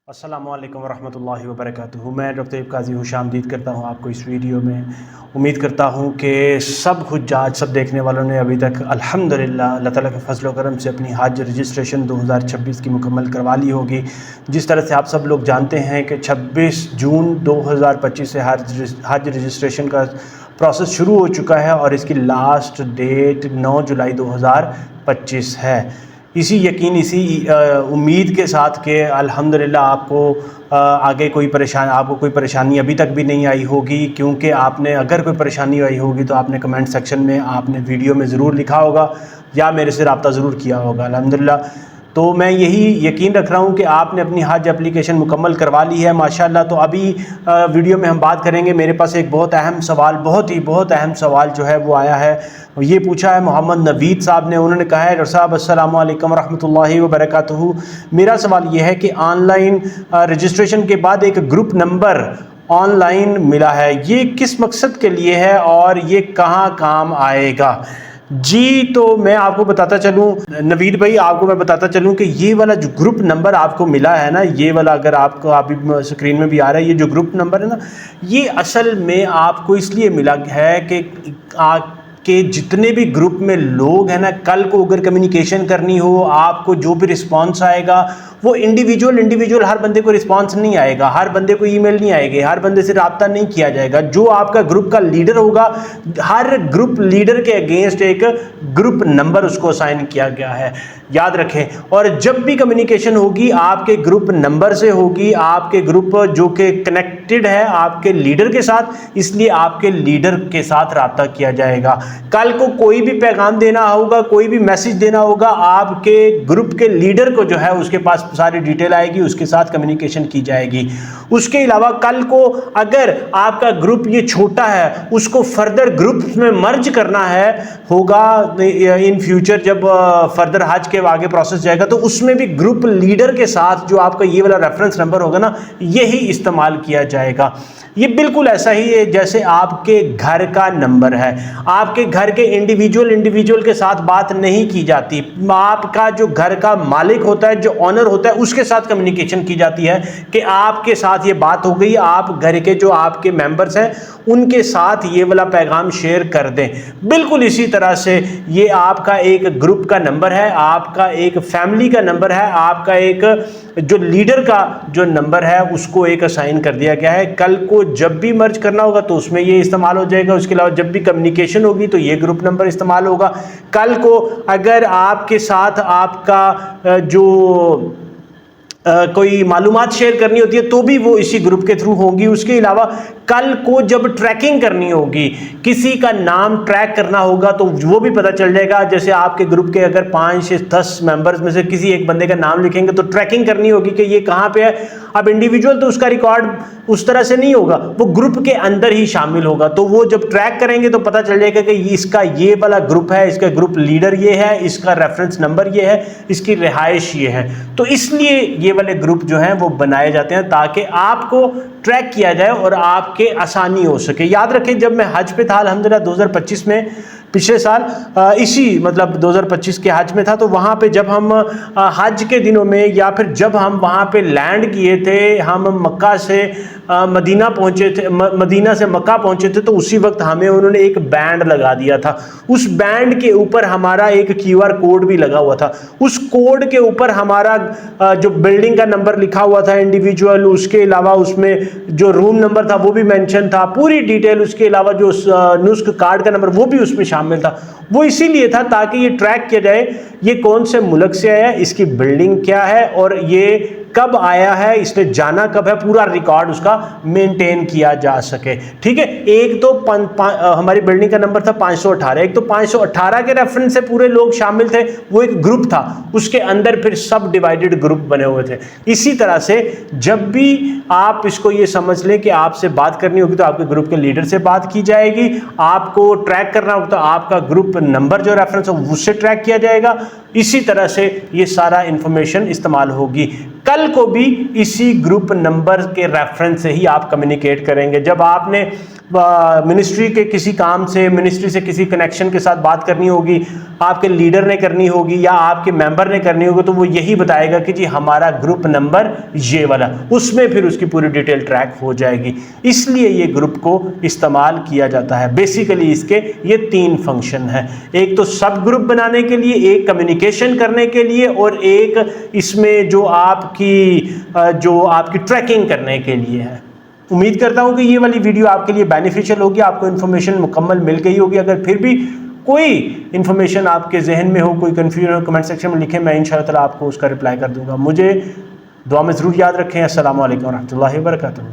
अस्सलामुअलैकुम वरहमतुल्लाहि वबरकातुहू। मैं डॉक्टर काजी खुशामदीद करता हूँ आपको इस वीडियो में। उम्मीद करता हूँ कि सब हुज्जाज सब देखने वालों ने अभी तक अल्हम्दुलिल्लाह अल्लाह ताला के फजल व करम से अपनी हज रजिस्ट्रेशन 2026 की मुकम्मल करवा ली होगी। जिस तरह से आप सब लोग जानते हैं कि 26 जून 2025 से हज रजिस्ट्रेशन का प्रोसेस शुरू हो चुका है और इसकी लास्ट डेट 9 जुलाई 2025 है। इसी उम्मीद के साथ कि अल्हम्दुलिल्लाह आपको आगे आपको कोई परेशानी अभी तक भी नहीं आई होगी, क्योंकि आपने अगर कोई परेशानी आई होगी तो आपने कमेंट सेक्शन में आपने वीडियो में ज़रूर लिखा होगा या मेरे से रब्ता ज़रूर किया होगा। अल्हम्दुलिल्लाह तो मैं यही यकीन रख रहा हूँ कि आपने अपनी हज एप्लीकेशन मुकम्मल करवा ली है माशाल्लाह। तो अभी वीडियो में हम बात करेंगे। मेरे पास एक बहुत अहम सवाल जो है वो आया है। ये पूछा है मोहम्मद नवीद साहब ने। उन्होंने कहा है डॉक्टर साहब अस्सलामु अलैकुम रहमतुल्लाहि व बरकातुहू। मेरा सवाल ये है कि ऑनलाइन रजिस्ट्रेशन के बाद एक ग्रुप नंबर ऑनलाइन मिला है, ये किस मकसद के लिए है और ये कहाँ काम आएगा? जी, तो मैं आपको बताता चलूँ नवीद भाई, आपको मैं बताता चलूँ कि ये वाला जो ग्रुप नंबर आपको मिला है ना, ये वाला अगर आपको अभी स्क्रीन में भी आ रहा है, ये जो ग्रुप नंबर है ना, ये असल में आपको इसलिए मिला है कि जितने भी ग्रुप में लोग हैं ना, कल को अगर कम्युनिकेशन करनी हो, आपको जो भी रिस्पांस आएगा वो इंडिविजुअल हर बंदे को रिस्पांस नहीं आएगा, हर बंदे को ईमेल नहीं आएगी, हर बंदे से रब्ता नहीं किया जाएगा। जो आपका ग्रुप का लीडर होगा, हर ग्रुप लीडर के अगेंस्ट एक ग्रुप नंबर उसको असाइन किया गया है, याद रखें। और जब भी कम्युनिकेशन होगी आपके ग्रुप नंबर से होगी, आपके ग्रुप जो कि कनेक्टेड है आपके लीडर के साथ, इसलिए आपके लीडर के साथ रब्ता किया जाएगा। कल को कोई भी पैगाम देना होगा, कोई भी मैसेज देना होगा, आपके ग्रुप के लीडर को जो है उसके पास सारी डिटेल आएगी, उसके साथ कम्युनिकेशन की जाएगी। उसके अलावा कल को अगर आपका ग्रुप ये छोटा है, उसको फर्दर ग्रुप्स में मर्ज करना होगा इन फ्यूचर, जब फर्दर हज के आगे प्रोसेस जाएगा, तो उसमें भी ग्रुप लीडर के साथ जो आपका ये वाला रेफरेंस नंबर होगा ना, यही इस्तेमाल किया जाएगा। ये बिल्कुल ऐसा ही है जैसे आपके घर का नंबर है। आपके घर के इंडिविजुअल के साथ बात नहीं की जाती, आपका जो घर का मालिक होता है, जो ऑनर होता है, उसके साथ कम्युनिकेशन की जाती है कि आपके साथ ये बात हो गई, आप घर के जो आपके मेंबर्स हैं उनके साथ ये वाला पैगाम शेयर कर दें। बिल्कुल इसी तरह से ये आपका एक ग्रुप का नंबर है, आपका एक फैमिली का नंबर है, आपका एक जो लीडर का जो नंबर है उसको एक असाइन कर दिया गया है। कल को जब भी मर्ज करना होगा तो उसमें ये इस्तेमाल हो जाएगा। उसके अलावा जब भी कम्युनिकेशन होगी तो ये ग्रुप नंबर इस्तेमाल होगा। कल को अगर आपके साथ आपका जो कोई मालूमात शेयर करनी होती है तो भी वो इसी ग्रुप के थ्रू होगी। उसके अलावा कल को जब ट्रैकिंग करनी होगी, किसी का नाम ट्रैक करना होगा, तो वो भी पता चल जाएगा। जैसे आपके ग्रुप के अगर 5 से 10 मेंबर्स में से किसी एक बंदे का नाम लिखेंगे तो ट्रैकिंग करनी होगी कि ये कहाँ पे है। अब इंडिविजुअल तो उसका रिकॉर्ड उस तरह से नहीं होगा, वो ग्रुप के अंदर ही शामिल होगा, तो वो जब ट्रैक करेंगे तो पता चल जाएगा कि इसका ये वाला ग्रुप है, इसका ग्रुप लीडर ये है, इसका रेफरेंस नंबर ये है, इसकी रिहाइश ये है। तो इसलिए ये वाले ग्रुप जो हैं वो बनाए जाते हैं ताकि आपको ट्रैक किया जाए और आपके आसानी हो सके। याद रखें, जब मैं हज पे था अल्हम्दुलिल्लाह 2025 में, पिछले साल इसी मतलब 2025 के हज में था, तो वहाँ पे जब हम हज के दिनों में या फिर जब हम वहाँ पे लैंड किए थे, हम मक्का से मदीना पहुँचे थे, मदीना से मक्का पहुँचे थे, तो उसी वक्त हमें उन्होंने एक बैंड लगा दिया था। उस बैंड के ऊपर हमारा एक QR कोड भी लगा हुआ था। उस कोड के ऊपर हमारा जो बिल्डिंग का नंबर लिखा हुआ था इंडिविजुअल, उसके अलावा उसमें जो रूम नंबर था वो भी मेंशन था, पूरी डिटेल। उसके अलावा जो नुस्ख कार्ड का नंबर वो भी उसमें शामिल था। वो इसीलिए था ताकि ये ट्रैक किया जाए ये कौन से मुल्क से आया, इसकी बिल्डिंग क्या है और ये कब आया है, इसने जाना कब है, पूरा रिकॉर्ड उसका मेंटेन किया जा सके। ठीक है, एक तो हमारी बिल्डिंग का नंबर था 518, एक तो 518 के रेफरेंस से पूरे लोग शामिल थे, वो एक ग्रुप था, उसके अंदर फिर सब डिवाइडेड ग्रुप बने हुए थे। इसी तरह से जब भी आप इसको ये समझ लें कि आपसे बात करनी होगी तो आपके ग्रुप के लीडर से बात की जाएगी, आपको ट्रैक करना होगा तो आपका ग्रुप नंबर जो रेफरेंस हो उससे ट्रैक किया जाएगा। इसी तरह से ये सारा इंफॉर्मेशन इस्तेमाल होगी। कल को भी इसी ग्रुप नंबर के रेफरेंस से ही आप कम्युनिकेट करेंगे। जब आपने मिनिस्ट्री के किसी काम से, मिनिस्ट्री से किसी कनेक्शन के साथ बात करनी होगी, आपके लीडर ने करनी होगी या आपके मेंबर ने करनी होगी, तो वो यही बताएगा कि जी हमारा ग्रुप नंबर ये वाला, उसमें फिर उसकी पूरी डिटेल ट्रैक हो जाएगी। इसलिए ये ग्रुप को इस्तेमाल किया जाता है। बेसिकली इसके ये 3 फंक्शन हैं, एक तो सब ग्रुप बनाने के लिए, एक कम्युनिकेशन करने के लिए, और एक इसमें जो आपकी ट्रैकिंग करने के लिए है। उम्मीद करता हूं कि ये वाली वीडियो आपके लिए बेनिफिशियल होगी, आपको इन्फॉर्मेशन मुकम्मल मिल गई होगी। अगर फिर भी कोई इन्फॉर्मेशन आपके जहन में हो, कोई कन्फ्यूजन हो, कमेंट सेक्शन में लिखें, मैं इंशाअल्लाह ताला आपको उसका रिप्लाई कर दूंगा। मुझे दुआ में ज़रूर याद रखें। अस्सलामु अलैकुम व रहमतुल्लाहि व बरकातुहू।